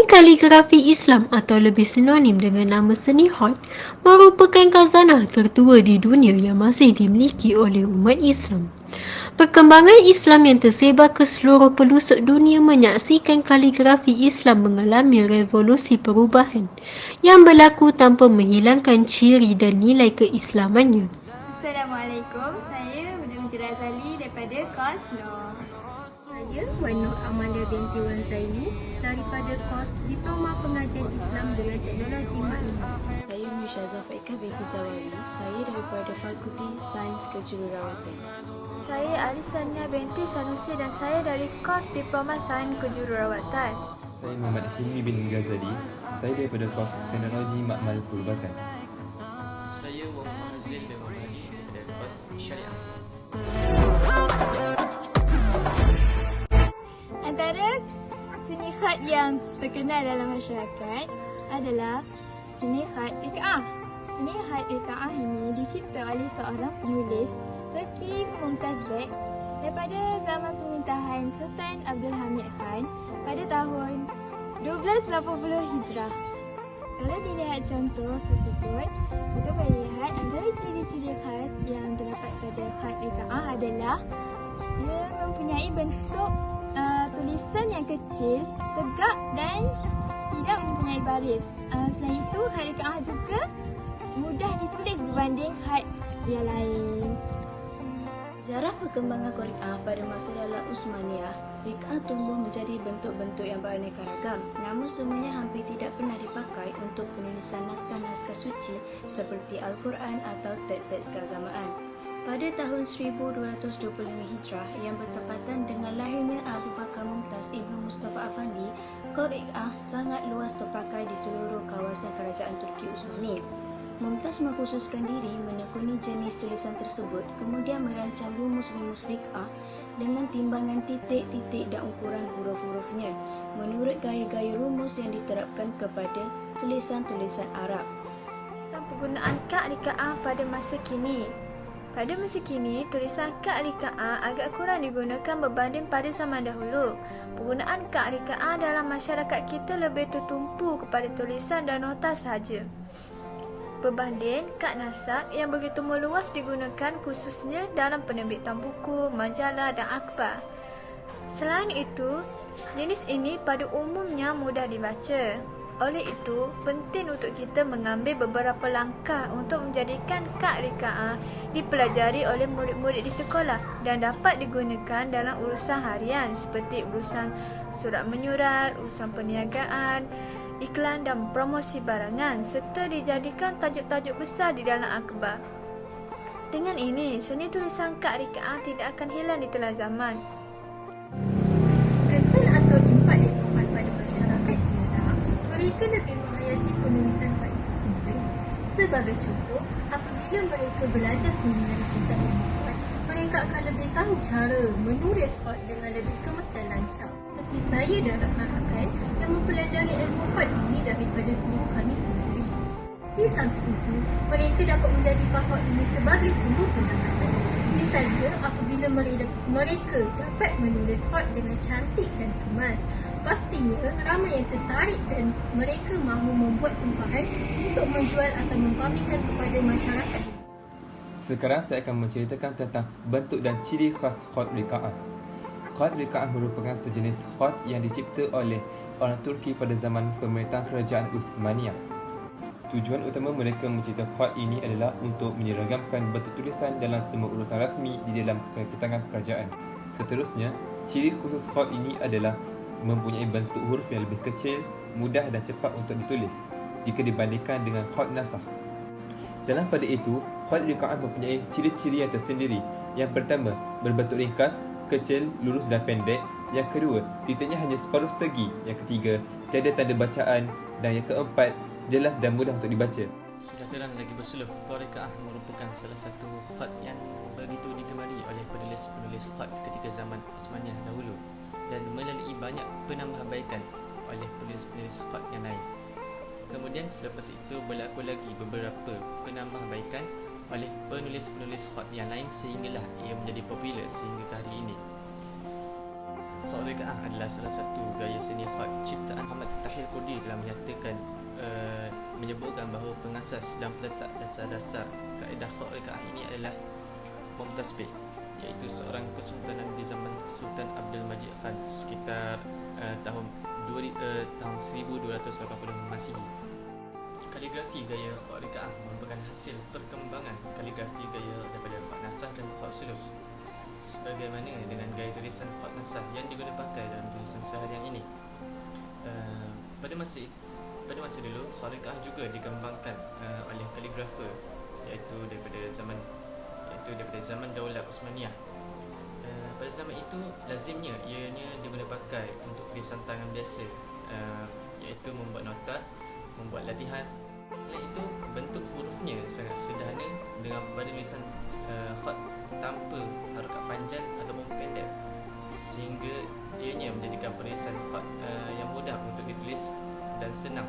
kaligrafi Islam atau lebih sinonim dengan nama seni Khat merupakan khazanah tertua di dunia yang masih dimiliki oleh umat Islam. Perkembangan Islam yang tersebar ke seluruh pelosok dunia menyaksikan kaligrafi Islam mengalami revolusi perubahan yang berlaku tanpa menghilangkan ciri dan nilai keislamannya. Assalamualaikum, saya Bunda Razali daripada kos Law. Saya Wan Nur Amalia binti Wan Zaini daripada kos Diploma Pengajian Islam dengan Teknologi Maklumat. Saya Musyaza Faika binti Zawari. Saya daripada Fakulti Sains Kejururawatan. Saya Alisania binti Sanusi dan saya dari kos Diploma Sains Kejururawatan. Saya Muhammad Hilmi bin Ghazali. Saya daripada kos Teknologi Makmal Perubatan. Saya Muhammad Azril bin Muhammad daripada kos Syariah. Antara seni khat yang terkenal dalam masyarakat adalah seni khat Rikaah. Seni khat Rikaah ini dicipta oleh seorang penulis Turki Mumtaz Bek daripada zaman pemerintahan Sultan Abdul Hamid Khan pada tahun 1280 Hijrah. Kalau dilihat contoh tersebut, kita boleh lihat antara ciri-ciri khas yang terdapat pada khat Rikaah adalah ia mempunyai bentuk tulisan yang kecil, tegak dan tidak mempunyai baris. Selain itu, khat Rikaah juga mudah ditulis berbanding khat yang lain. Sejarah perkembangan Qur'an pada masa dalam Utsmaniyah, Rikaah tumbuh menjadi bentuk-bentuk yang beraneka ragam, namun semuanya hampir tidak pernah dipakai untuk penulisan naskah-naskah suci seperti Al-Quran atau teks-teks keagamaan. Pada tahun 1225 Hijrah yang bertepatan dengan lahirnya Abu Bakar Mumtaz Ibnu Mustafa Afandi, Qur'an sangat luas terpakai di seluruh kawasan kerajaan Turki Utsmani. Mumtaz mengkhususkan diri menekuni jenis tulisan tersebut, kemudian merancang rumus-rumus Rikaah dengan timbangan titik-titik dan ukuran huruf-hurufnya menurut gaya-gaya rumus yang diterapkan kepada tulisan-tulisan Arab. Dan penggunaan kad Rikaah pada masa kini. Pada masa kini, tulisan kad Rikaah agak kurang digunakan berbanding pada zaman dahulu. Penggunaan kad Rikaah dalam masyarakat kita lebih tertumpu kepada tulisan dan nota sahaja, berbanding kad nasak yang begitu meluas digunakan khususnya dalam penerbitan buku, majalah dan akhbar. Selain itu, jenis ini pada umumnya mudah dibaca. Oleh itu, penting untuk kita mengambil beberapa langkah untuk menjadikan kad Rikaah dipelajari oleh murid-murid di sekolah dan dapat digunakan dalam urusan harian seperti urusan surat menyurat, urusan perniagaan, iklan dan promosi barangan serta dijadikan tajuk-tajuk besar di dalam akhbar. Dengan ini, seni tulisan kad Rikaah tidak akan hilang di telah zaman. Kesan atau impak yang kuat pada masyarakat ialah mereka lebih menghayati penulisan khat itu sendiri. Sebagai contoh, apabila mereka belajar sendiri dari kitab khat, mereka akan lebih tahu cara menulis khat dengan lebih kemas dan lancar. Seperti saya dan rakan-rakan yang mempelajari ilmu khat ini daripada guru kami sendiri. Di samping itu, mereka dapat menjadikan khat ini sebagai sumber pendapatan. Misalnya, apabila mereka dapat menulis khat dengan cantik dan kemas, pastinya ramai yang tertarik dan mereka mahu membuat tumpahan untuk menjual atau mempamerkan kepada masyarakat. Sekarang saya akan menceritakan tentang bentuk dan ciri khas khat Rikaah. Khat Rikaah merupakan sejenis khat yang dicipta oleh orang Turki pada zaman pemerintahan kerajaan Utsmaniyah. Tujuan utama mereka mencipta khat ini adalah untuk menyeragamkan bentuk tulisan dalam semua urusan rasmi di dalam kekitangan kerajaan. Seterusnya, ciri khusus khat ini adalah mempunyai bentuk huruf yang lebih kecil, mudah dan cepat untuk ditulis jika dibandingkan dengan khat nasakh. Dalam pada itu, khat Rikaah mempunyai ciri-ciri yang tersendiri. Yang pertama, berbentuk ringkas, kecil, lurus dan pendek. Yang kedua, titiknya hanya separuh segi. Yang ketiga, tiada tanda bacaan. Dan yang keempat, jelas dan mudah untuk dibaca. Sudah terang lagi bersuluh, khat Rikaah merupakan salah satu khat yang begitu digemari oleh penulis-penulis khat ketika zaman Utsmaniyah dahulu dan melalui banyak penambahbaikan oleh penulis-penulis khat yang lain. Kemudian selepas itu berlaku lagi beberapa penambahbaikan oleh penulis-penulis khat yang lain sehinggalah ia menjadi popular sehingga ke hari ini. Khat Rikaah adalah salah satu gaya seni khat ciptaan Muhammad Tahir Kurdi telah menyatakan menyebutkan bahawa pengasas dan peletak dasar-dasar kaedah Khat Rikaah ini adalah Mumtaz Beg, iaitu seorang kesultanan di zaman Sultan Abdul Majid Khan sekitar tahun 1280 Masihi. Kaligrafi gaya Khat Rikaah merupakan hasil perkembangan kaligrafi gaya daripada Khat Nasah dan Khat Sulus, sebagaimana dengan gaya tulisan Khat Nasah yang digunakan pakai dalam tulisan seharian ini. Pada masa dulu, Khat Rikaah juga dikembangkan oleh kaligrafer iaitu daripada zaman Daulah Osmaniyah. Pada zaman itu, lazimnya ianya digunakan pakai untuk tulisan tangan biasa, iaitu membuat nota, membuat latihan. Selain itu, bentuk hurufnya sangat sederhana dengan pada tulisan khat tanpa harakat panjang ataupun pendek, sehingga ianya menjadikan penulisan khat yang mudah untuk ditulis dan senang